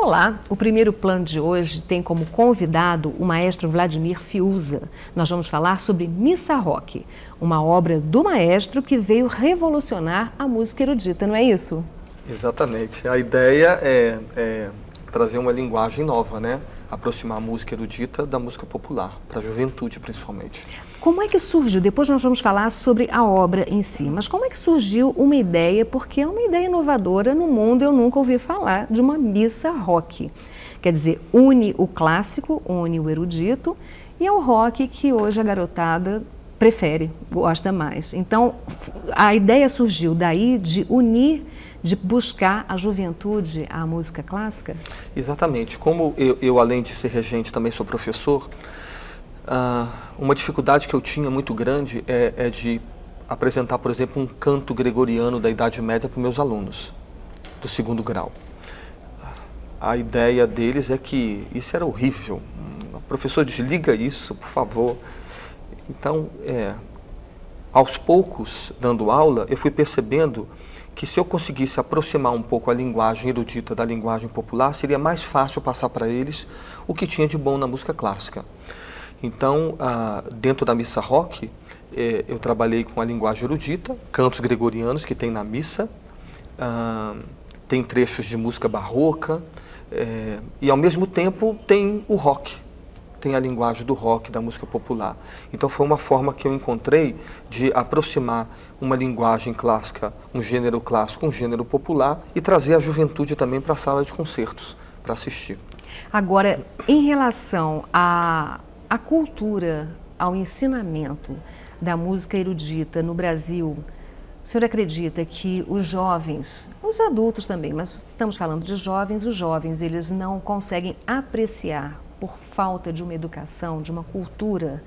Olá, o primeiro plano de hoje tem como convidado o maestro Vladimir Fiuza. Nós vamos falar sobre Missa Rock, uma obra do maestro que veio revolucionar a música erudita, não é isso? Exatamente. A ideia é trazer uma linguagem nova, né? Aproximar a música erudita da música popular, para a juventude principalmente. Como é que surgiu? Depois nós vamos falar sobre a obra em si, mas como é que surgiu uma ideia, porque é uma ideia inovadora no mundo, eu nunca ouvi falar de uma missa rock. Quer dizer, une o clássico, une o erudito, e é o rock que hoje a garotada prefere, gosta mais. Então, a ideia surgiu daí de unir, de buscar a juventude à música clássica? Exatamente. Como eu além de ser regente, também sou professor, uma dificuldade que eu tinha muito grande é de apresentar, por exemplo, um canto gregoriano da Idade Média para os meus alunos, do 2º grau. A ideia deles é que isso era horrível. Professor, desliga isso, por favor. Então, aos poucos, dando aula, eu fui percebendo que se eu conseguisse aproximar um pouco a linguagem erudita da linguagem popular, seria mais fácil passar para eles o que tinha de bom na música clássica. Então, dentro da missa rock, eu trabalhei com a linguagem erudita, cantos gregorianos que tem na missa, tem trechos de música barroca, e ao mesmo tempo tem o rock. Tem a linguagem do rock, da música popular. Então foi uma forma que eu encontrei de aproximar uma linguagem clássica, um gênero clássico, um gênero popular e trazer a juventude também para a sala de concertos, para assistir. Agora, em relação à cultura, ao ensinamento da música erudita no Brasil, o senhor acredita que os jovens, os adultos também, mas estamos falando de jovens, os jovens eles não conseguem apreciar por falta de uma educação, de uma cultura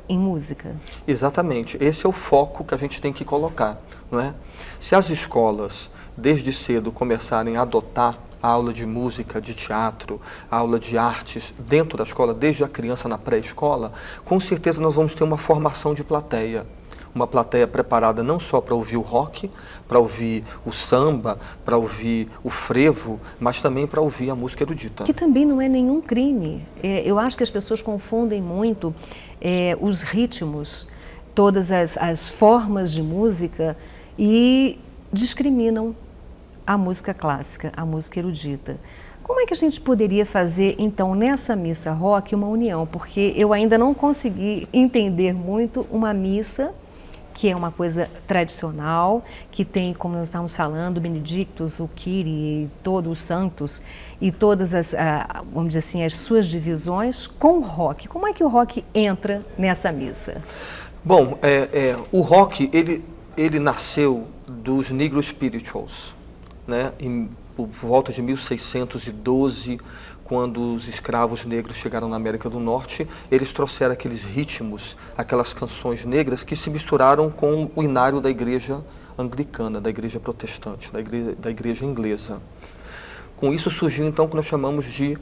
em música? Exatamente. Esse é o foco que a gente tem que colocar, não é? Se as escolas, desde cedo, começarem a adotar a aula de música, de teatro, a aula de artes dentro da escola, desde a criança na pré-escola, com certeza nós vamos ter uma formação de plateia. Uma plateia preparada não só para ouvir o rock, para ouvir o samba, para ouvir o frevo, mas também para ouvir a música erudita. Que também não é nenhum crime. Eu acho que as pessoas confundem muito os ritmos, todas as formas de música e discriminam a música clássica, a música erudita. Como é que a gente poderia fazer, então, nessa missa rock, uma união? Porque eu ainda não consegui entender muito uma missa que é uma coisa tradicional, que tem, como nós estamos falando, Benedictus, o Kyrie, todos os santos e todas as, vamos dizer assim, as suas divisões com o rock. Como é que o rock entra nessa missa? Bom, o rock, ele nasceu dos Negro Spirituals, né? Por volta de 1612, quando os escravos negros chegaram na América do Norte, eles trouxeram aqueles ritmos, aquelas canções negras que se misturaram com o inário da igreja anglicana, da igreja protestante, da igreja inglesa. Com isso surgiu então o que nós chamamos de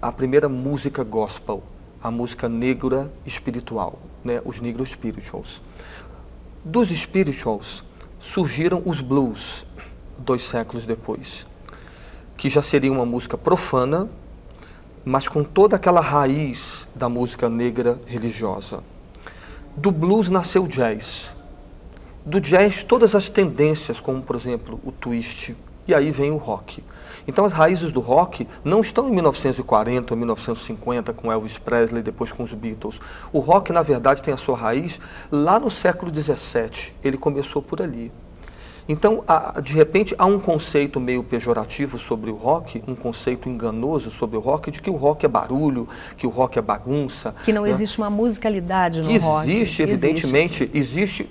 a primeira música gospel, a música negra espiritual, né? Os Negro Spirituals. Dos Spirituals surgiram os blues, 2 séculos depois, que já seria uma música profana, mas com toda aquela raiz da música negra religiosa. Do blues nasceu o jazz. Do jazz, todas as tendências, como, por exemplo, o twist, e aí vem o rock. Então, as raízes do rock não estão em 1940 ou 1950, com Elvis Presley, depois com os Beatles. O rock, na verdade, tem a sua raiz lá no século XVII. Ele começou por ali. Então, de repente, há um conceito meio pejorativo sobre o rock, um conceito enganoso sobre o rock, de que o rock é barulho, que o rock é bagunça. Que não existe uma musicalidade no rock. Existe, evidentemente, existe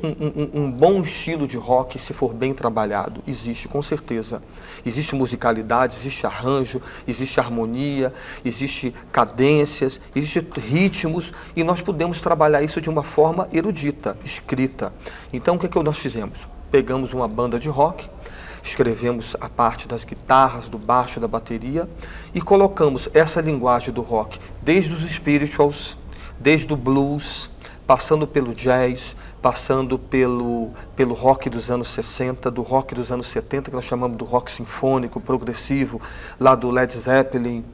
um bom estilo de rock se for bem trabalhado. Existe, com certeza. Existe musicalidade, existe arranjo, existe harmonia, existe cadências, existe ritmos, e nós podemos trabalhar isso de uma forma erudita, escrita. Então, o que é que nós fizemos? Pegamos uma banda de rock, escrevemos a parte das guitarras, do baixo, da bateria e colocamos essa linguagem do rock desde os spirituals, desde o blues, passando pelo jazz, passando pelo rock dos anos 60, do rock dos anos 70, que nós chamamos do rock sinfônico, progressivo, lá do Led Zeppelin,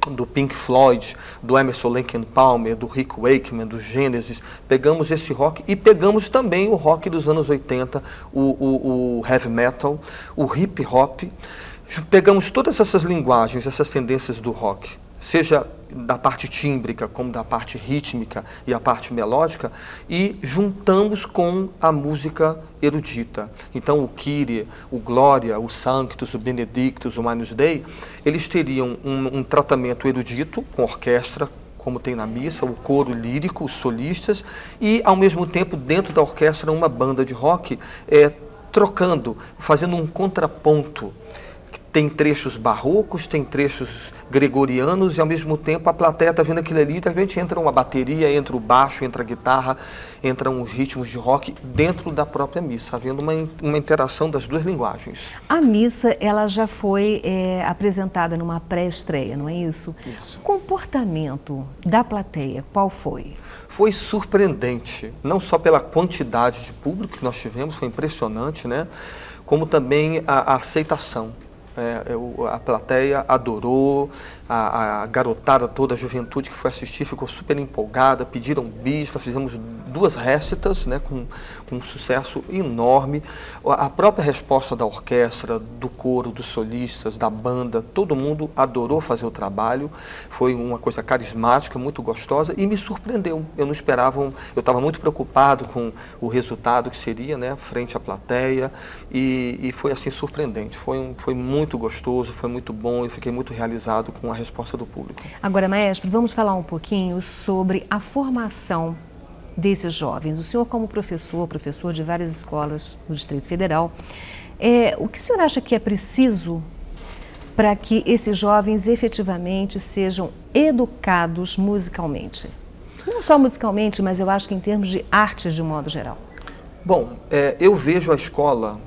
do Pink Floyd, do Emerson Lake and Palmer, do Rick Wakeman, do Genesis. Pegamos esse rock e pegamos também o rock dos anos 80, o heavy metal, o hip hop. Pegamos todas essas linguagens, essas tendências do rock, seja da parte tímbrica, como da parte rítmica e a parte melódica, e juntamos com a música erudita. Então o Kyrie, o Glória, o Sanctus, o Benedictus, o Agnus Dei, eles teriam um tratamento erudito, com orquestra, como tem na missa, o coro lírico, os solistas, e ao mesmo tempo dentro da orquestra uma banda de rock, trocando, fazendo um contraponto. Tem trechos barrocos, tem trechos gregorianos e ao mesmo tempo a plateia está vendo aquilo ali, de repente entra uma bateria, entra o baixo, entra a guitarra, entram os ritmos de rock dentro da própria missa, havendo uma interação das duas linguagens. A missa, ela já foi apresentada numa pré-estreia, não é isso? Isso. O comportamento da plateia, qual foi? Foi surpreendente, não só pela quantidade de público que nós tivemos, foi impressionante, né? Como também a aceitação. A plateia adorou, a garotada toda, a juventude que foi assistir ficou super empolgada, pediram bis, nós fizemos 2 récitas, né, com um sucesso enorme. A própria resposta da orquestra, do coro, dos solistas, da banda, todo mundo adorou fazer o trabalho, foi uma coisa carismática, muito gostosa e me surpreendeu. Eu não esperava, eu estava muito preocupado com o resultado que seria, né, frente à plateia e foi assim surpreendente, foi muito gostoso, foi muito bom, eu fiquei muito realizado com a resposta do público. Agora, maestro, vamos falar um pouquinho sobre a formação desses jovens. O senhor, como professor de várias escolas no Distrito Federal, o que o senhor acha que é preciso para que esses jovens efetivamente sejam educados musicalmente? Não só musicalmente, mas eu acho que em termos de artes de um modo geral. Bom, eu vejo a escola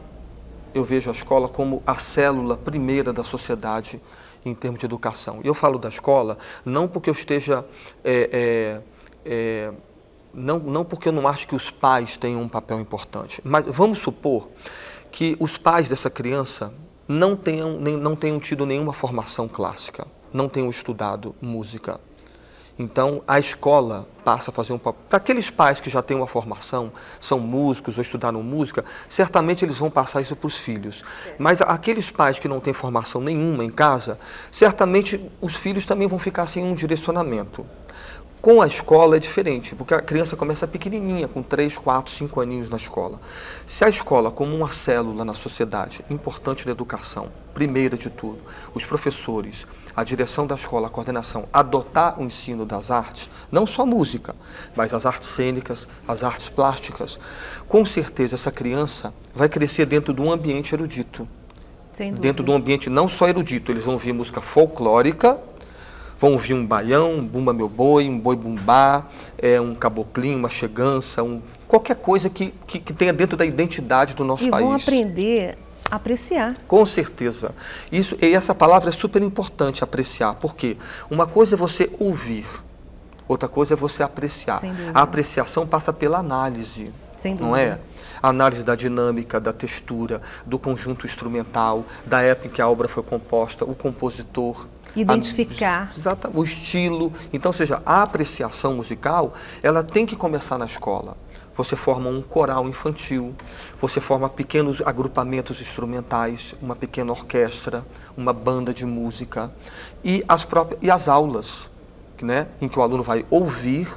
como a célula primeira da sociedade em termos de educação. E eu falo da escola não porque eu esteja, não porque eu não acho que os pais tenham um papel importante, mas vamos supor que os pais dessa criança não tenham tido nenhuma formação clássica, não tenham estudado música. Então, a escola passa a fazer um papel. Para aqueles pais que já têm uma formação, são músicos ou estudaram música, certamente eles vão passar isso para os filhos. Certo. Mas aqueles pais que não têm formação nenhuma em casa, certamente os filhos também vão ficar sem um direcionamento. Com a escola é diferente, porque a criança começa pequenininha, com 3, 4, 5 aninhos na escola. Se a escola, como uma célula na sociedade, importante da educação, primeira de tudo, os professores, a direção da escola, a coordenação, adotar o ensino das artes, não só música, mas as artes cênicas, as artes plásticas, com certeza essa criança vai crescer dentro de um ambiente erudito. Sem dúvida. Dentro de um ambiente não só erudito, eles vão ouvir música folclórica, vão ouvir um baião, um bumba meu boi, um boi bumbá, um caboclinho, uma chegança, qualquer coisa que tenha dentro da identidade do nosso país. E vão aprender a apreciar. Com certeza. E essa palavra é super importante, apreciar. Por quê? Uma coisa é você ouvir, outra coisa é você apreciar. A apreciação passa pela análise, não é? A análise da dinâmica, da textura, do conjunto instrumental, da época em que a obra foi composta, o compositor. Identificar. O estilo. Então, ou seja, a apreciação musical, ela tem que começar na escola. Você forma um coral infantil, você forma pequenos agrupamentos instrumentais, uma pequena orquestra, uma banda de música e as aulas, né, em que o aluno vai ouvir,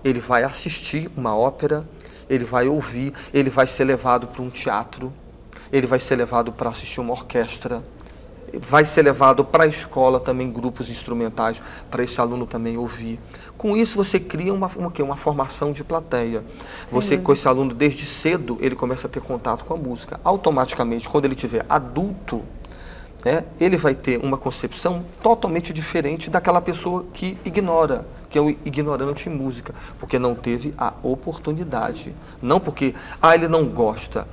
ele vai assistir uma ópera, ele vai ouvir, ele vai ser levado para um teatro, ele vai ser levado para assistir uma orquestra, vai ser levado para a escola também grupos instrumentais para esse aluno também ouvir. Com isso você cria uma formação de plateia. Você, com esse aluno desde cedo, ele começa a ter contato com a música. Automaticamente, quando ele tiver adulto, né, ele vai ter uma concepção totalmente diferente daquela pessoa que ignora, que é o ignorante em música, porque não teve a oportunidade. Não porque, ele não gosta.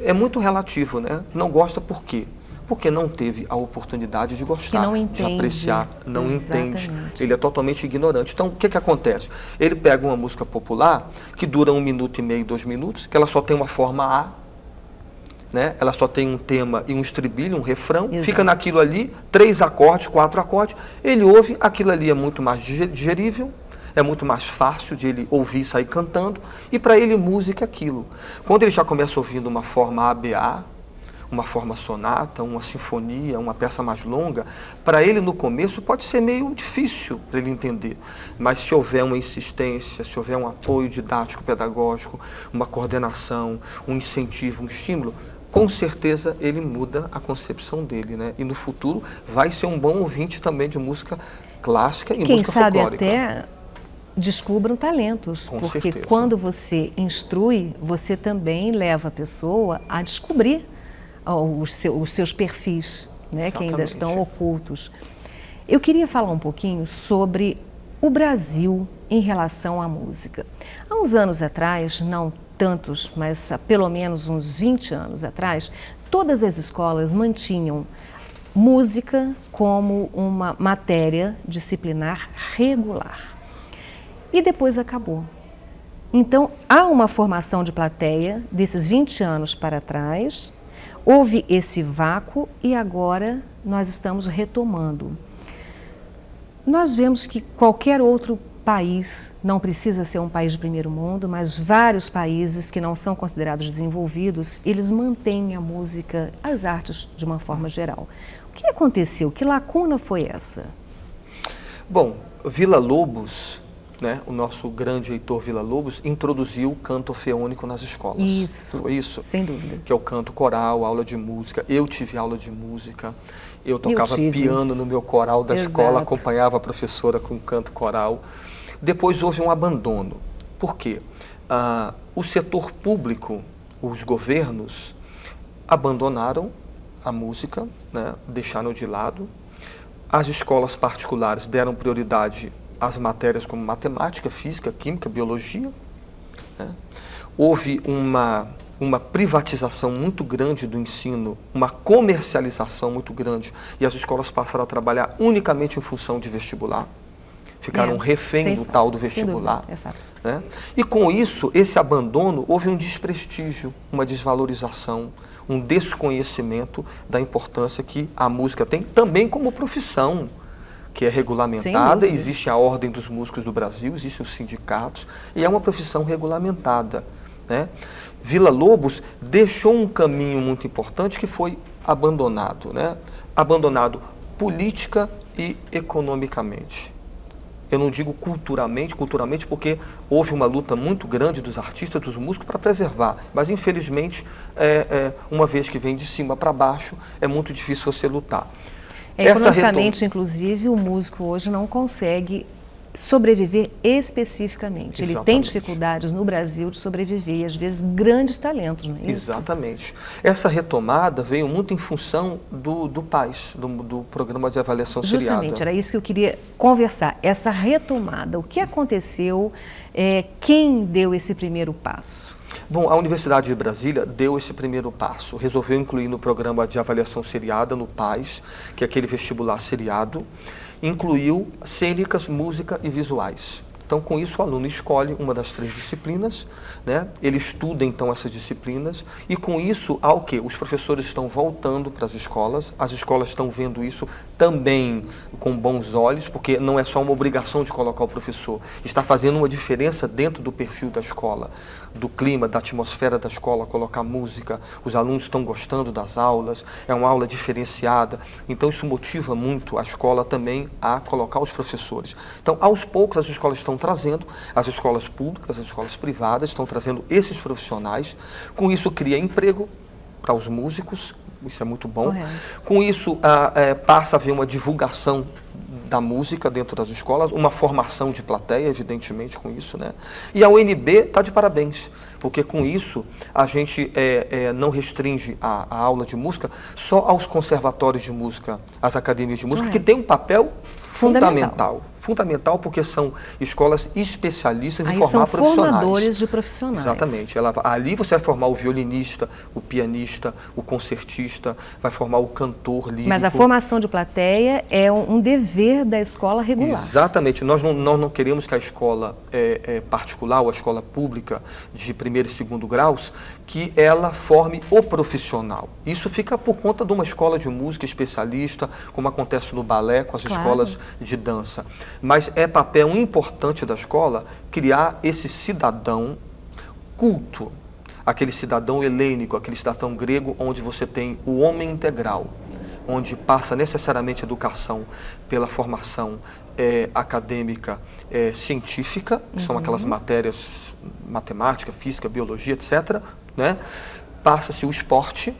É muito relativo, né? Não gosta por quê? porque não teve a oportunidade de gostar, de apreciar, não entende. Ele é totalmente ignorante. Então, o que acontece? Ele pega uma música popular que dura 1 minuto e meio, 2 minutos, que ela só tem uma forma A, né? Ela só tem um tema e um estribilho, um refrão, fica naquilo ali, 3 acordes, 4 acordes, ele ouve, aquilo ali é muito mais digerível, é muito mais fácil de ele ouvir e sair cantando, e para ele música é aquilo. Quando ele já começa ouvindo uma forma ABA, uma forma sonata, uma sinfonia, uma peça mais longa, para ele no começo pode ser meio difícil para ele entender, mas se houver uma insistência, se houver um apoio didático, pedagógico, uma coordenação, um incentivo, um estímulo, com certeza ele muda a concepção dele, né? E no futuro vai ser um bom ouvinte também de música clássica e música folclórica. Quem sabe até descubram talentos, porque certeza. Quando você instrui, você também leva a pessoa a descobrir os seus perfis, né, que ainda estão ocultos. Eu queria falar um pouquinho sobre o Brasil em relação à música. Há uns anos atrás, não tantos, mas há pelo menos uns 20 anos atrás, todas as escolas mantinham música como uma matéria disciplinar regular. E depois acabou. Então, há uma formação de plateia desses 20 anos para trás, houve esse vácuo e agora nós estamos retomando. Nós vemos que qualquer outro país, não precisa ser um país de primeiro mundo, mas vários países que não são considerados desenvolvidos, eles mantêm a música, as artes de uma forma geral. O que aconteceu? Que lacuna foi essa? Bom, Villa-Lobos, né, o nosso grande Heitor Villa-Lobos, introduziu o canto orfeônico nas escolas. Isso, foi isso? Sem dúvida. Que é o canto coral, aula de música. Eu tive aula de música, eu tocava piano no meu coral da escola, acompanhava a professora com canto coral. Depois houve um abandono. Por quê? O setor público, os governos, abandonaram a música, né, deixaram de lado. As escolas particulares deram prioridade às matérias como matemática, física, química, biologia. Né? Houve uma privatização muito grande do ensino, uma comercialização muito grande, e as escolas passaram a trabalhar unicamente em função de vestibular. Ficaram refém do tal do vestibular. Né? E com isso, esse abandono, houve um desprestígio, uma desvalorização, um desconhecimento da importância que a música tem também como profissão, que é regulamentada. Existe a Ordem dos Músicos do Brasil, existem os sindicatos, e é uma profissão regulamentada. Né? Villa-Lobos deixou um caminho muito importante que foi abandonado, né? Abandonado política e economicamente. Eu não digo culturalmente porque houve uma luta muito grande dos artistas, dos músicos para preservar, mas infelizmente, uma vez que vem de cima para baixo, é muito difícil você lutar. Economicamente, inclusive, o músico hoje não consegue sobreviver especificamente. Ele tem dificuldades no Brasil de sobreviver e, às vezes, grandes talentos, não é isso? Exatamente. Essa retomada veio muito em função do PAS, do Programa de Avaliação Seriada. Justamente, era isso que eu queria conversar. Essa retomada, o que aconteceu, quem deu esse primeiro passo? Bom, a Universidade de Brasília deu esse primeiro passo, resolveu incluir no Programa de Avaliação Seriada, no PAS, que é aquele vestibular seriado, incluiu cênicas, música e visuais. Então, com isso, o aluno escolhe uma das 3 disciplinas, né? Ele estuda, então, essas disciplinas, e com isso, há o quê? Os professores estão voltando para as escolas estão vendo isso também com bons olhos, porque não é só uma obrigação de colocar o professor, está fazendo uma diferença dentro do perfil da escola, do clima, da atmosfera da escola, colocar música, os alunos estão gostando das aulas, é uma aula diferenciada, então isso motiva muito a escola também a colocar os professores. Então, aos poucos, as escolas estão trazendo, as escolas públicas, as escolas privadas estão trazendo esses profissionais, com isso cria emprego para os músicos, isso é muito bom. Com isso passa a haver uma divulgação da música dentro das escolas, uma formação de plateia, evidentemente, com isso, né? E a UNB está de parabéns, porque com isso a gente não restringe a aula de música só aos conservatórios de música, às academias de música, que tem um papel fundamental fundamental porque são escolas especialistas em Aí formar são profissionais. formadores de profissionais. Exatamente. Ali você vai formar o violinista, o pianista, o concertista, vai formar o cantor lírico. Mas a formação de plateia é um dever da escola regular. Exatamente. Nós não queremos que a escola particular ou a escola pública de primeiro e segundo graus, que ela forme o profissional. Isso fica por conta de uma escola de música especialista, como acontece no balé, com as escolas de dança. Mas é papel importante da escola criar esse cidadão culto, aquele cidadão helênico, aquele cidadão grego, onde você tem o homem integral, onde passa necessariamente educação pela formação acadêmica, científica, que são aquelas matérias, matemática, física, biologia, etc., né? Passa-se o esporte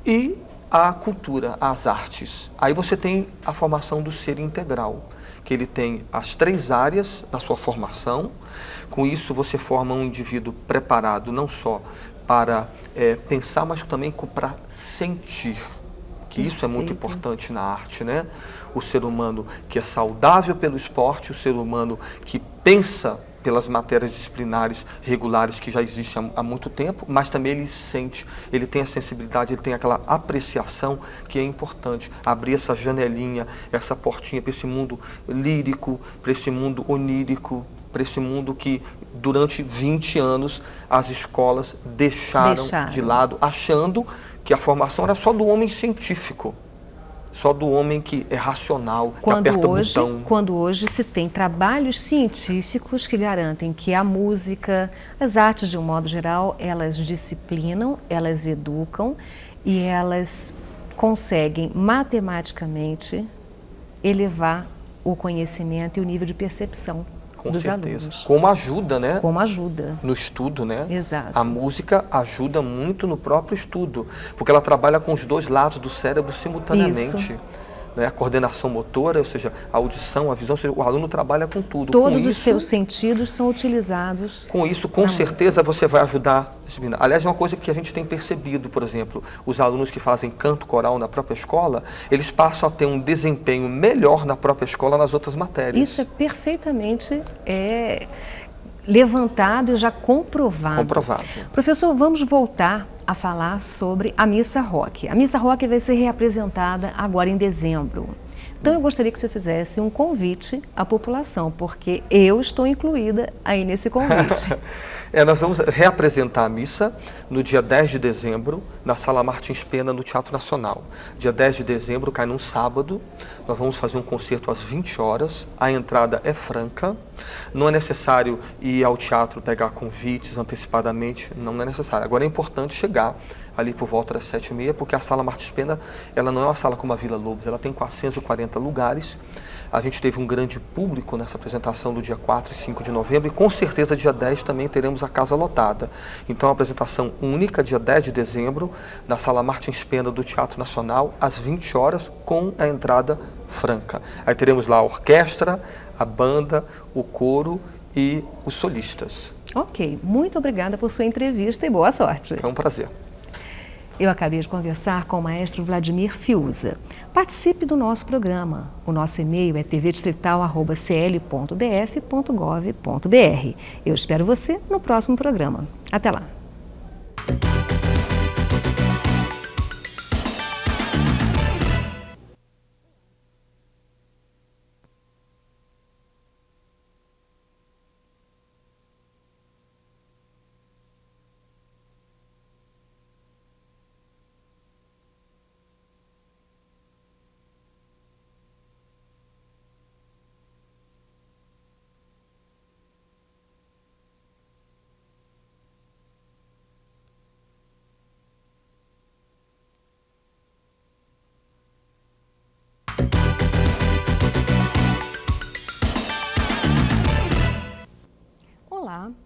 e a cultura, as artes. Aí você tem a formação do ser integral, que ele tem as 3 áreas na sua formação. Com isso você forma um indivíduo preparado não só para pensar, mas também para sentir. Que isso é muito importante na arte, né? O ser humano que é saudável pelo esporte, o ser humano que pensa pelas matérias disciplinares regulares que já existem há muito tempo, mas também ele sente, ele tem a sensibilidade, ele tem aquela apreciação que é importante. Abrir essa janelinha, essa portinha para esse mundo lírico, para esse mundo onírico, para esse mundo que durante 20 anos as escolas deixaram de lado, achando que a formação era só do homem científico, só do homem que é racional, que aperta o botão. Quando hoje se tem trabalhos científicos que garantem que a música, as artes de um modo geral, elas disciplinam, elas educam e elas conseguem matematicamente elevar o conhecimento e o nível de percepção dos certeza. alunos. Como ajuda, né? Como ajuda. No estudo, né? Exato. A música ajuda muito no próprio estudo, porque ela trabalha com os 2 lados do cérebro simultaneamente. Isso. Né? A coordenação motora, ou seja, a audição, a visão, ou seja, o aluno trabalha com tudo. Todos os seus sentidos são utilizados. Com isso, com certeza, você vai ajudar. Aliás, é uma coisa que a gente tem percebido, por exemplo, os alunos que fazem canto coral na própria escola, eles passam a ter um desempenho melhor na própria escola nas outras matérias. Isso é perfeitamente levantado e já comprovado. Comprovado. Professor, vamos voltar a falar sobre a Missa Rock. A Missa Rock vai ser reapresentada agora em dezembro. Então eu gostaria que você fizesse um convite à população, porque eu estou incluída aí nesse convite. Nós vamos reapresentar a missa no dia 10 de dezembro, na Sala Martins Pena, no Teatro Nacional. Dia 10 de dezembro, cai num sábado, nós vamos fazer um concerto às 20 horas, a entrada é franca, não é necessário ir ao teatro pegar convites antecipadamente, não é necessário. Agora é importante chegar ali por volta das 7h30, porque a Sala Martins Pena, ela não é uma sala como a Vila Lobos, ela tem 440 lugares. A gente teve um grande público nessa apresentação do dia 4 e 5 de novembro e com certeza dia 10 também teremos a casa lotada. Então, a apresentação única, dia 10 de dezembro, na Sala Martins Pena do Teatro Nacional, às 20 horas, com a entrada franca. Aí teremos lá a orquestra, a banda, o coro e os solistas. Ok, muito obrigada por sua entrevista e boa sorte. É um prazer. Eu acabei de conversar com o maestro Vladimir Fiuza. Participe do nosso programa. O nosso e-mail é tvdistrital@cl.df.gov.br. Eu espero você no próximo programa. Até lá.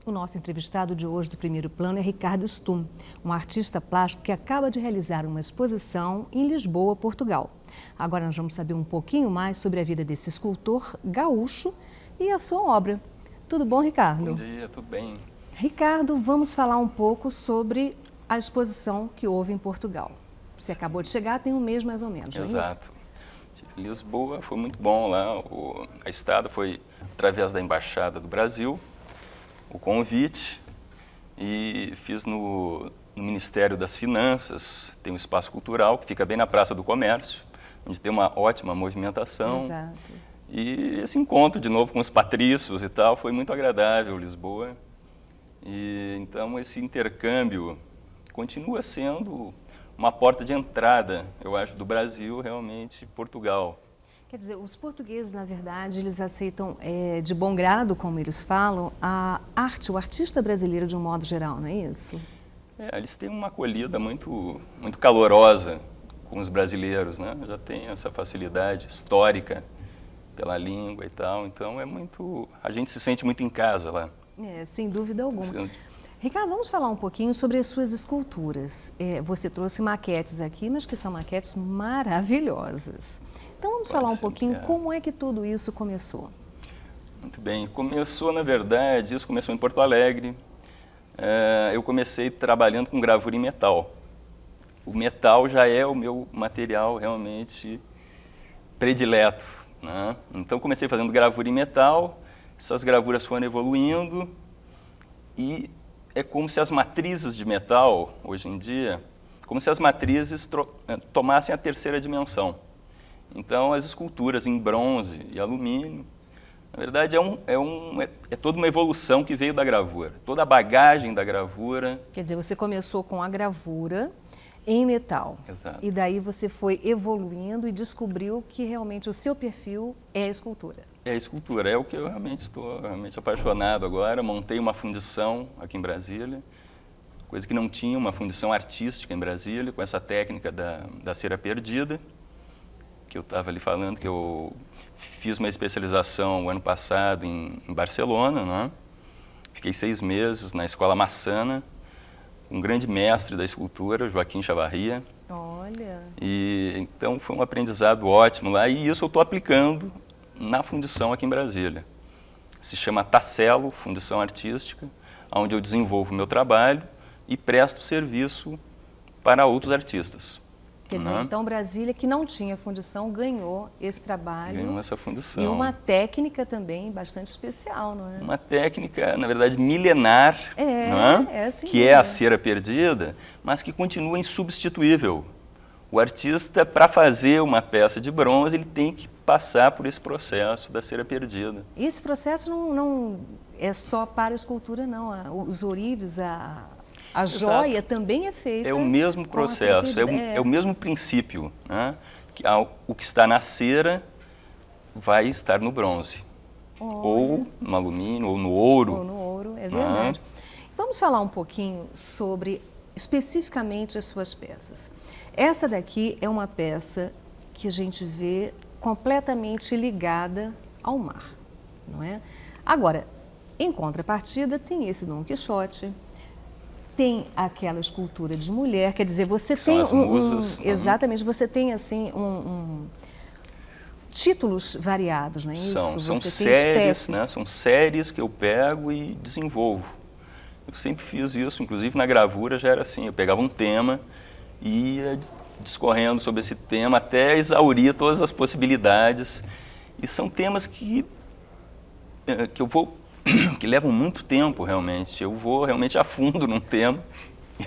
O nosso entrevistado de hoje do Primeiro Plano é Ricardo Stum, um artista plástico que acaba de realizar uma exposição em Lisboa, Portugal. Agora nós vamos saber um pouquinho mais sobre a vida desse escultor gaúcho e a sua obra. Tudo bom, Ricardo? Bom dia, tudo bem. Ricardo, vamos falar um pouco sobre a exposição que houve em Portugal. Você acabou de chegar, tem um mês mais ou menos, não é isso? Exato. Lisboa foi muito bom lá, a estada foi através da Embaixada do Brasil, o convite, e fiz no Ministério das Finanças, tem um espaço cultural que fica bem na Praça do Comércio, onde tem uma ótima movimentação. Exato. E esse encontro de novo com os patrícios e tal foi muito agradável, Lisboa. E então esse intercâmbio continua sendo uma porta de entrada, eu acho, do Brasil realmente Portugal. Quer dizer, os portugueses, na verdade, eles aceitam de bom grado, como eles falam, a arte, o artista brasileiro de um modo geral, não é isso? Eles têm uma acolhida muito calorosa com os brasileiros, né? Já tem essa facilidade histórica pela língua e tal, então a gente se sente muito em casa lá. Sem dúvida alguma. Ricardo, vamos falar um pouquinho sobre as suas esculturas. Você trouxe maquetes aqui, mas que são maquetes maravilhosas. Então vamos falar um pouquinho como é que tudo isso começou. Muito bem, isso começou em Porto Alegre. Eu comecei trabalhando com gravura em metal. O metal já é o meu material realmente predileto, né? Então comecei fazendo gravura em metal, essas gravuras foram evoluindo e é como se as matrizes de metal, hoje em dia, como se as matrizes tomassem a terceira dimensão. Então as esculturas em bronze e alumínio, na verdade é toda uma evolução que veio da gravura, toda a bagagem da gravura. Quer dizer, você começou com a gravura em metal. Exato. E daí você foi evoluindo e descobriu que realmente o seu perfil é a escultura. É a escultura, é o que eu realmente estou apaixonado agora. Montei uma fundição aqui em Brasília, coisa que não tinha, uma fundição artística em Brasília, com essa técnica da cera perdida, que eu estava ali falando, que eu fiz uma especialização o ano passado em Barcelona, né? Fiquei 6 meses na Escola Massana, um grande mestre da escultura, Joaquim Chavarria. Olha! E então foi um aprendizado ótimo lá, e isso eu estou aplicando na fundição aqui em Brasília. Se chama Tacelo, Fundição Artística, onde eu desenvolvo o meu trabalho e presto serviço para outros artistas. Quer dizer, então Brasília, que não tinha fundição, ganhou esse trabalho. Ganhou essa fundição. E uma técnica também bastante especial, não é? Uma técnica, na verdade, milenar, assim que é a cera perdida, mas que continua insubstituível. O artista, para fazer uma peça de bronze, ele tem que passar por esse processo da cera perdida. E esse processo não é só para a escultura, não. Os ourives, a joia também é feita. É o mesmo processo, é o mesmo princípio, né? O que está na cera vai estar no bronze. Olha. Ou no alumínio, ou no ouro. Ou no ouro, é verdade. Vamos falar um pouquinho sobre, especificamente, as suas peças. Essa daqui é uma peça que a gente vê completamente ligada ao mar, não é? Agora, em contrapartida, tem esse Dom Quixote, tem aquela escultura de mulher, quer dizer, você tem as musas, exatamente, você tem assim títulos variados, não é isso? São você séries, né? São séries que eu pego e desenvolvo. Eu sempre fiz isso, inclusive na gravura já era assim, eu pegava um tema e ia discorrendo sobre esse tema até exaurir todas as possibilidades. E são temas que levam muito tempo, realmente. Eu vou realmente a fundo num tema.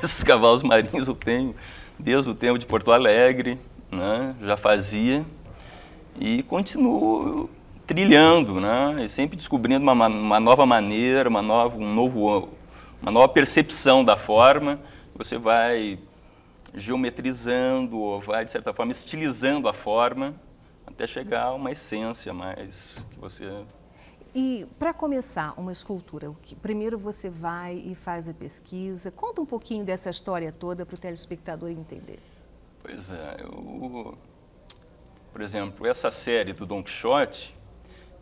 Esses cavalos marinhos eu tenho desde o tempo de Porto Alegre, né? Já fazia. E continuo trilhando, né? E sempre descobrindo uma nova maneira, uma nova percepção da forma. Você vai geometrizando, ou vai, de certa forma, estilizando a forma, até chegar a uma essência mais que você... E, para começar uma escultura, primeiro você vai e faz a pesquisa. Conta um pouquinho dessa história toda para o telespectador entender. Pois é, por exemplo, essa série do Dom Quixote,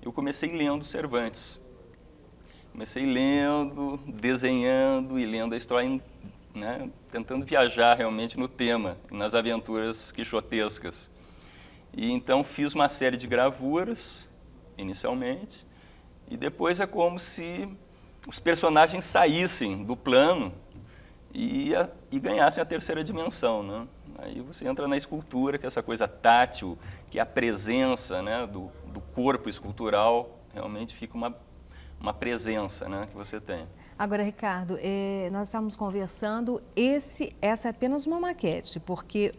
eu comecei lendo Cervantes. Comecei lendo, desenhando e lendo a história, né, tentando viajar realmente no tema, nas aventuras quixotescas. E então fiz uma série de gravuras, inicialmente, e depois é como se os personagens saíssem do plano e ganhassem a terceira dimensão, né? Aí você entra na escultura, que é essa coisa tátil, que é a presença, né, do corpo escultural, realmente fica uma presença, né, que você tem. Agora, Ricardo, nós estamos conversando, essa é apenas uma maquete, porque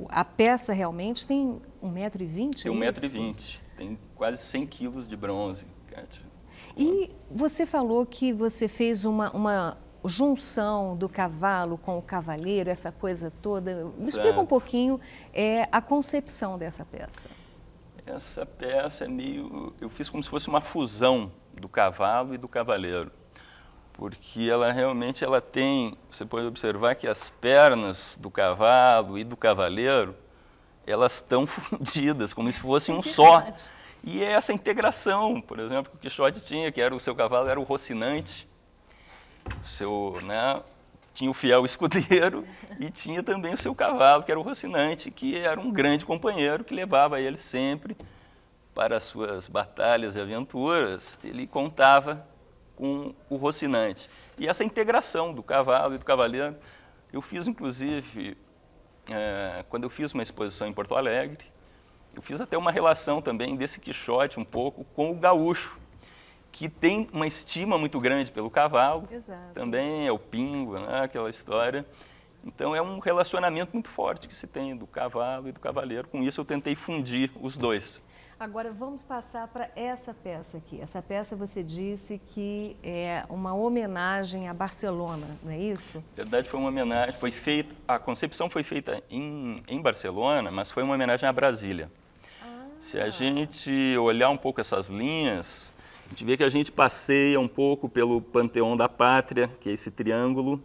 a peça realmente tem 1,20 m, tem 1,20 m, tem quase 100 quilos de bronze, Kátia. E você falou que você fez uma junção do cavalo com o cavaleiro, essa coisa toda. Me explica um pouquinho a concepção dessa peça. Essa peça eu fiz como se fosse uma fusão do cavalo e do cavaleiro, porque ela realmente tem, você pode observar que as pernas do cavalo e do cavaleiro, elas estão fundidas, como se fossem um só. E é essa integração, por exemplo, que o Quixote tinha, que era o seu cavalo, era o Rocinante, tinha o fiel escudeiro e tinha também o seu cavalo, que era o Rocinante, que era um grande companheiro que levava ele sempre para as suas batalhas e aventuras. Ele contava com o Rocinante. E essa integração do cavalo e do cavaleiro, eu fiz inclusive, quando eu fiz uma exposição em Porto Alegre, eu fiz até uma relação também desse Quixote um pouco com o gaúcho, que tem uma estima muito grande pelo cavalo. Exato. Também é o pingo, né, aquela história. Então é um relacionamento muito forte que se tem do cavalo e do cavaleiro. Com isso eu tentei fundir os dois. Agora vamos passar para essa peça aqui. Essa peça você disse que é uma homenagem a Barcelona, não é isso? Na verdade foi uma homenagem, a concepção foi feita em Barcelona, mas foi uma homenagem a Brasília. Se a gente olhar um pouco essas linhas, a gente vê que a gente passeia um pouco pelo Panteão da Pátria, que é esse triângulo.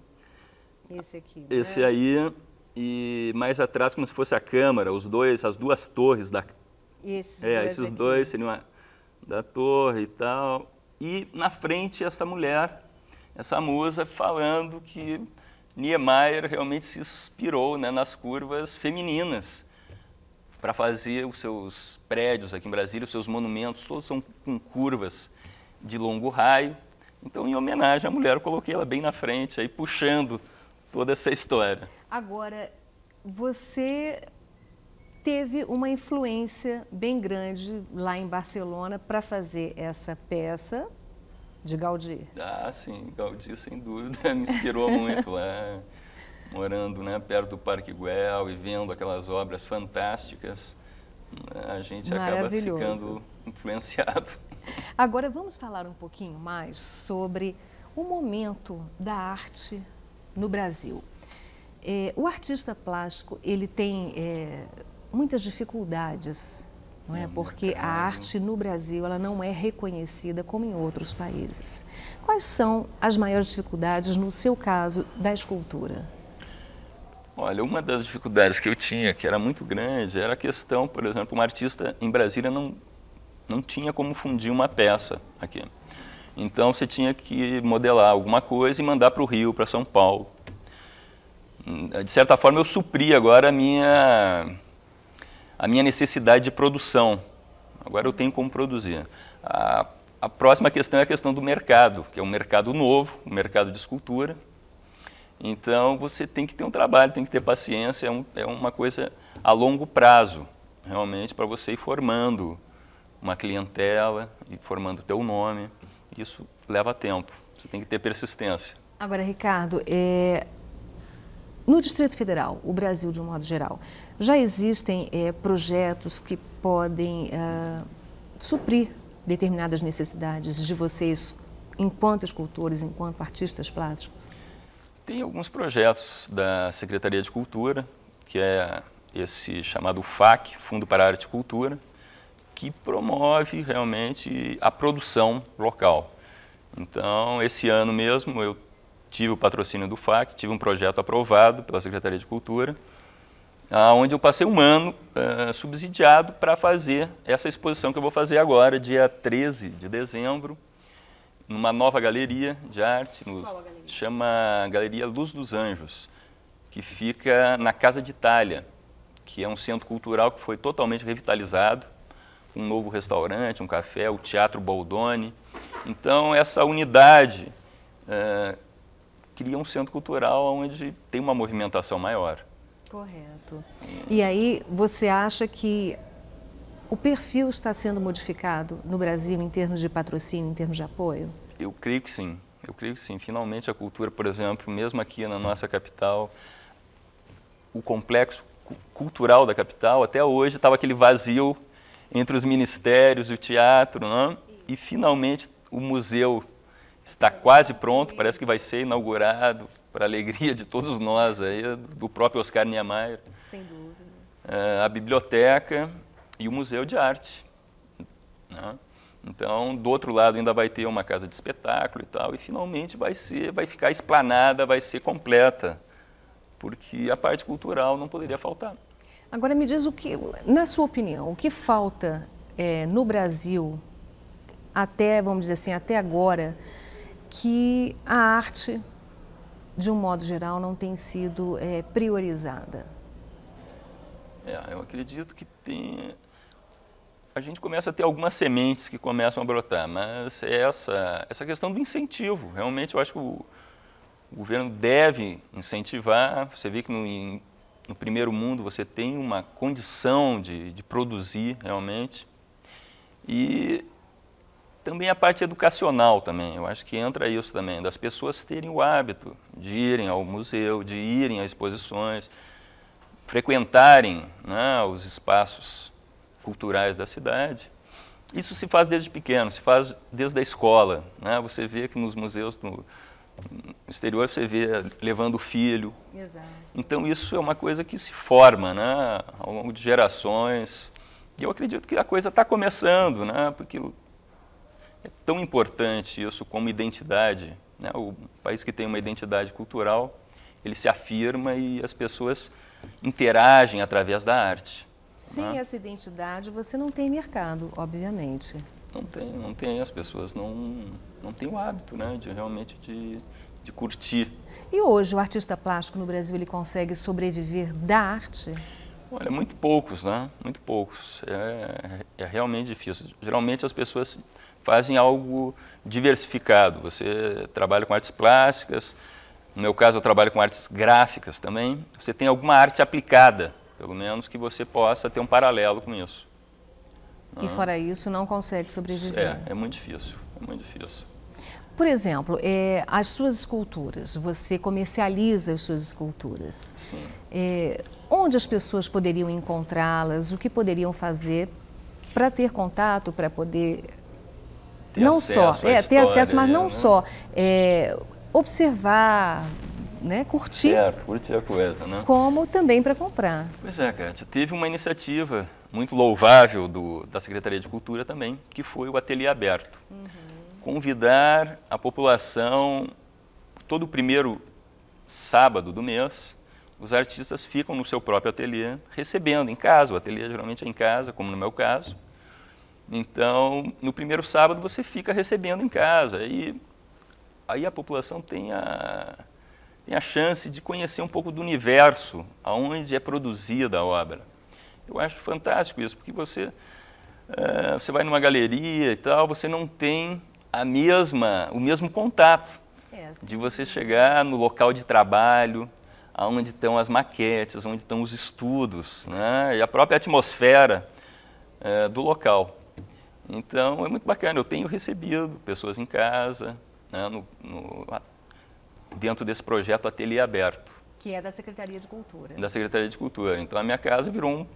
Esse aqui. Esse né? aí, e mais atrás como se fosse a Câmara, as duas torres da... esses dois seriam da torre e tal. E na frente essa mulher, essa musa, falando que Niemeyer realmente se inspirou, né, nas curvas femininas para fazer os seus prédios aqui em Brasília, os seus monumentos, todos são com curvas de longo raio. Então, em homenagem à mulher, eu coloquei ela bem na frente, aí puxando toda essa história. Agora, você teve uma influência bem grande lá em Barcelona para fazer essa peça de Gaudí. Ah, sim, Gaudí, sem dúvida, me inspirou muito lá, morando, né, perto do Parque Güell e vendo aquelas obras fantásticas, a gente acaba ficando influenciado. Agora, vamos falar um pouquinho mais sobre o momento da arte no Brasil. O artista plástico, ele tem muitas dificuldades, não é? Porque a arte no Brasil ela não é reconhecida como em outros países. Quais são as maiores dificuldades, no seu caso, da escultura? Olha, uma das dificuldades que eu tinha, que era muito grande, era a questão, por exemplo, um artista em Brasília não tinha como fundir uma peça aqui. Então você tinha que modelar alguma coisa e mandar para o Rio, para São Paulo. De certa forma eu supri agora a minha necessidade de produção. Agora eu tenho como produzir. A próxima questão é a questão do mercado, que é um mercado novo, um mercado de escultura. Então você tem que ter um trabalho, tem que ter paciência, é uma coisa a longo prazo, realmente, para você ir formando uma clientela e formando o teu nome. Isso leva tempo, você tem que ter persistência. Agora, Ricardo, no Distrito Federal, o Brasil de um modo geral, já existem projetos que podem suprir determinadas necessidades de vocês enquanto escultores, enquanto artistas plásticos? Tem alguns projetos da Secretaria de Cultura, que é esse chamado FAC, Fundo para Arte e Cultura, que promove realmente a produção local. Então, esse ano mesmo, eu tive o patrocínio do FAC, tive um projeto aprovado pela Secretaria de Cultura, onde eu passei um ano subsidiado para fazer essa exposição que eu vou fazer agora, dia 13 de dezembro, numa nova galeria de arte, chama Galeria Luz dos Anjos, que fica na Casa de Itália, que é um centro cultural que foi totalmente revitalizado, um novo restaurante, um café, o Teatro Boldoni. Então, essa unidade cria um centro cultural onde tem uma movimentação maior. Correto. E aí, você acha que o perfil está sendo modificado no Brasil em termos de patrocínio, em termos de apoio? Eu creio que sim. Eu creio que sim. Finalmente a cultura, por exemplo, mesmo aqui na nossa capital, o complexo cultural da capital, até hoje estava aquele vazio entre os ministérios e o teatro, né? E finalmente o museu está quase pronto, parece que vai ser inaugurado, para a alegria de todos nós, aí, do próprio Oscar Niemeyer. Sem dúvida. A biblioteca e o Museu de Arte, né? Então, do outro lado ainda vai ter uma casa de espetáculo e tal, e finalmente vai ficar esplanada, vai ser completa, porque a parte cultural não poderia faltar. Agora me diz na sua opinião, o que falta no Brasil, vamos dizer assim, até agora, que a arte, de um modo geral, não tem sido priorizada? Eu acredito que a gente começa a ter algumas sementes que começam a brotar, mas essa questão do incentivo, realmente eu acho que o governo deve incentivar. Você vê que no primeiro mundo você tem uma condição de produzir realmente, e também a parte educacional também, eu acho que entra isso também, das pessoas terem o hábito de irem ao museu, de irem a exposições, frequentarem, né, os espaços culturais da cidade. Isso se faz desde pequeno, se faz desde a escola, né? Você vê que nos museus no exterior você vê levando o filho. Exato. Então isso é uma coisa que se forma, né, ao longo de gerações. E eu acredito que a coisa está começando, né, porque é tão importante isso como identidade, né? O país que tem uma identidade cultural, ele se afirma e as pessoas interagem através da arte. Sem essa identidade, você não tem mercado, obviamente. Não tem, as pessoas não têm o hábito, né, realmente de curtir. E hoje o artista plástico no Brasil, ele consegue sobreviver da arte? Olha, muito poucos, né, muito poucos. É realmente difícil. Geralmente as pessoas fazem algo diversificado. Você trabalha com artes plásticas, no meu caso eu trabalho com artes gráficas também. Você tem alguma arte aplicada, pelo menos que você possa ter um paralelo com isso. E fora isso, não consegue sobreviver. É muito difícil, é muito difícil. Por exemplo, as suas esculturas, você comercializa as suas esculturas. Sim. Onde as pessoas poderiam encontrá-las? O que poderiam fazer para ter contato, para poder ter acesso, mas não só observar, né, curtir, certo, curtir a coisa, né? Como também para comprar. Pois é, Kátia, teve uma iniciativa muito louvável da Secretaria de Cultura também, que foi o Ateliê Aberto. Convidar a população, todo o primeiro sábado do mês, os artistas ficam no seu próprio ateliê, recebendo em casa. O ateliê geralmente é em casa, como no meu caso. Então, no primeiro sábado você fica recebendo em casa. E aí a população tem a chance de conhecer um pouco do universo, aonde é produzida a obra. Eu acho fantástico isso, porque você vai numa galeria e tal, você não tem o mesmo contato de você chegar no local de trabalho, onde estão as maquetes, onde estão os estudos, né, e a própria atmosfera do local. Então, é muito bacana. Eu tenho recebido pessoas em casa, né, dentro desse projeto Ateliê Aberto. Que é da Secretaria de Cultura. Da Secretaria de Cultura. Então, a minha casa virou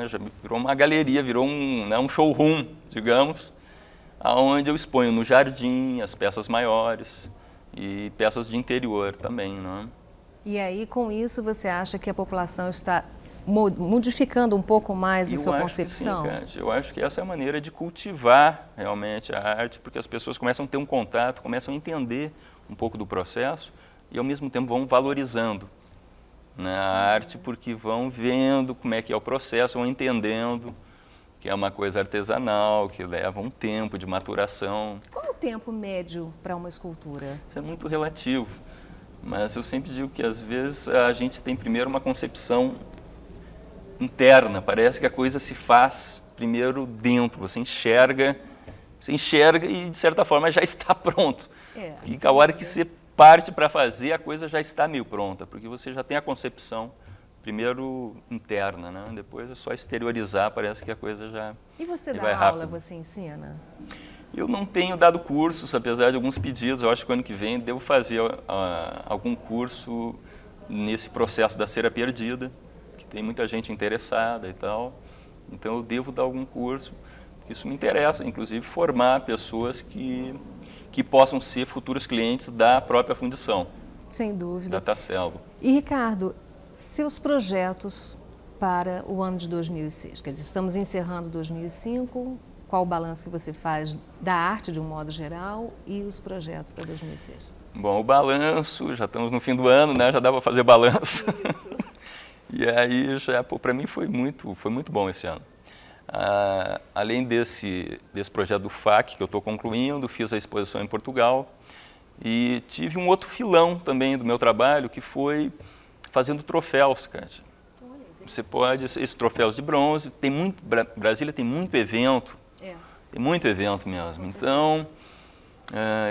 já virou uma galeria, virou um showroom, digamos, onde eu exponho no jardim as peças maiores e peças de interior também, né? E aí, com isso, você acha que a população está modificando um pouco mais a sua concepção? Sim, Cátia. Eu acho que essa é a maneira de cultivar realmente a arte, porque as pessoas começam a ter um contato, começam a entender um pouco do processo e, ao mesmo tempo, vão valorizando, né, a arte, porque vão vendo como é que é o processo, vão entendendo que é uma coisa artesanal, que leva um tempo de maturação. Qual o tempo médio para uma escultura? Isso é muito relativo, mas eu sempre digo que, às vezes, a gente tem primeiro uma concepção interna, parece que a coisa se faz primeiro dentro, você enxerga e, de certa forma, já está pronto. E a hora que você parte para fazer, a coisa já está meio pronta, porque você já tem a concepção primeiro interna, né? Depois é só exteriorizar, parece que a coisa já E você vai dá aula, rápido. você ensina? Eu não tenho dado cursos, apesar de alguns pedidos. Eu acho que o ano que vem devo fazer algum curso nesse processo da cera perdida, que tem muita gente interessada e tal. Então eu devo dar algum curso, porque isso me interessa, inclusive formar pessoas que possam ser futuros clientes da própria fundição. Sem dúvida. Da Tasselvo. E Ricardo, seus projetos para o ano de 2006? Quer dizer, estamos encerrando 2005, qual o balanço que você faz da arte de um modo geral e os projetos para 2006? Bom, o balanço, já estamos no fim do ano, né? Já dá para fazer balanço. Isso. E aí, para mim foi muito bom esse ano. Além desse projeto do FAC, que eu estou concluindo, fiz a exposição em Portugal e tive um outro filão também do meu trabalho, que foi fazendo troféus, Kátia. Você pode, esses troféus de bronze, Brasília tem muito evento, tem muito evento mesmo. Então,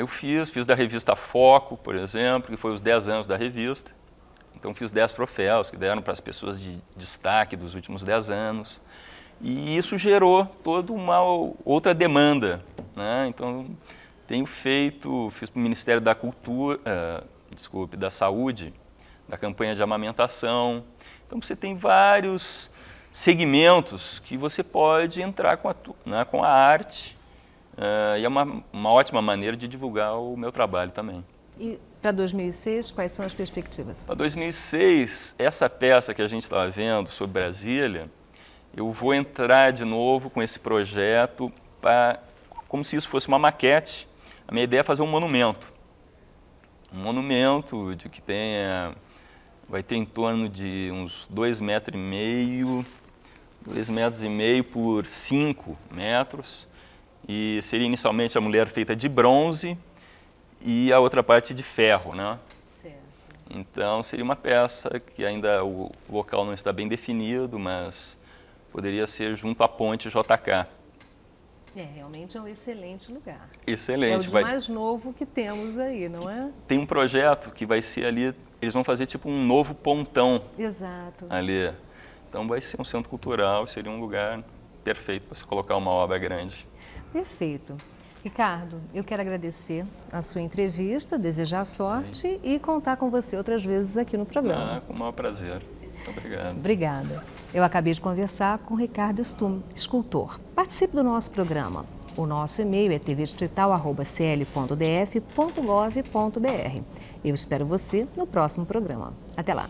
eu fiz da revista Foco, por exemplo, que foi os 10 anos da revista. Então, fiz 10 troféus que deram para as pessoas de destaque dos últimos 10 anos. E isso gerou toda uma outra demanda, né? Então, fiz para o Ministério da da Saúde, da campanha de amamentação. Então, você tem vários segmentos que você pode entrar com a arte, e é uma ótima maneira de divulgar o meu trabalho também. E para 2006, quais são as perspectivas? Para 2006, essa peça que a gente estava vendo sobre Brasília, eu vou entrar de novo com esse projeto, como se isso fosse uma maquete. A minha ideia é fazer um monumento. Um monumento vai ter em torno de uns 2,5 metros por 5 metros. E seria inicialmente a mulher feita de bronze e a outra parte de ferro, né? Certo. Então seria uma peça que ainda o local não está bem definido, mas poderia ser junto à ponte JK. Realmente é um excelente lugar. Excelente. É o de mais novo que temos aí, não é? Tem um projeto que vai ser ali, eles vão fazer tipo um novo pontão. Exato. Ali. Então vai ser um centro cultural, seria um lugar perfeito para se colocar uma obra grande. Perfeito. Ricardo, eu quero agradecer a sua entrevista, desejar sorte e contar com você outras vezes aqui no programa. Com o maior prazer. Muito obrigado. Obrigada. Eu acabei de conversar com Ricardo Stumm, escultor. Participe do nosso programa. O nosso e-mail é tvdistrital@cl.df.gov.br. Eu espero você no próximo programa. Até lá.